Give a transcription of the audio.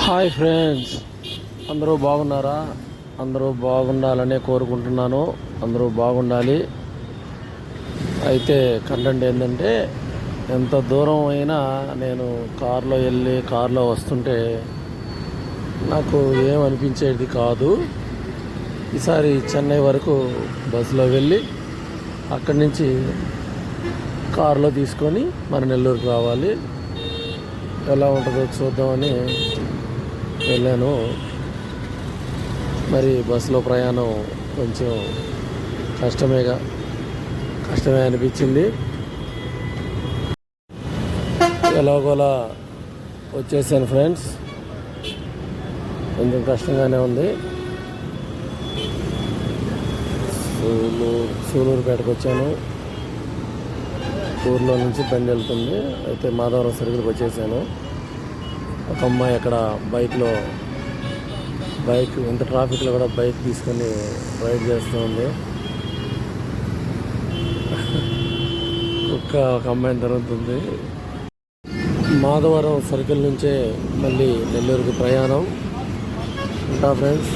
Hi friends, అందరూ బాగున్నారా? అందరూ బాగుండాలనే కోరుకుంటున్నాను. అందరూ బాగుండాలి. అయితే కంటెంట్ ఏంటంటే, ఎంత దూరం అయినా నేను కారులో వెళ్ళి కారులో వస్తుంటే నాకు ఏమనిపించేది కాదు. ఈసారి చెన్నై వరకు బస్సులో వెళ్ళి అక్కడి నుంచి కారులో తీసుకొని మన నెల్లూరుకు రావాలి. ఎలా ఉంటుందో చూద్దామని వెళ్ళాను. మరి బస్సులో ప్రయాణం కొంచెం కష్టమే అనిపించింది. ఎలాగోలా వచ్చేసాను ఫ్రెండ్స్. కొంచెం కష్టంగానే ఉంది. సూలూరుపేటకు వచ్చాను. ఊర్లో నుంచి బండి వెళ్తుంది. అయితే మాధవరం సర్కిల్కి వచ్చేసాను. ఒక అమ్మాయి అక్కడ బైక్ ఇంత ట్రాఫిక్లో కూడా బైక్ తీసుకొని రైడ్ చేస్తూ ఉంది. ఒక అమ్మాయిని తరుగుతుంది. మాధవరం సర్కిల్ నుంచే మళ్ళీ నెల్లూరుకి ప్రయాణం. ఉంటా ఫ్రెండ్స్.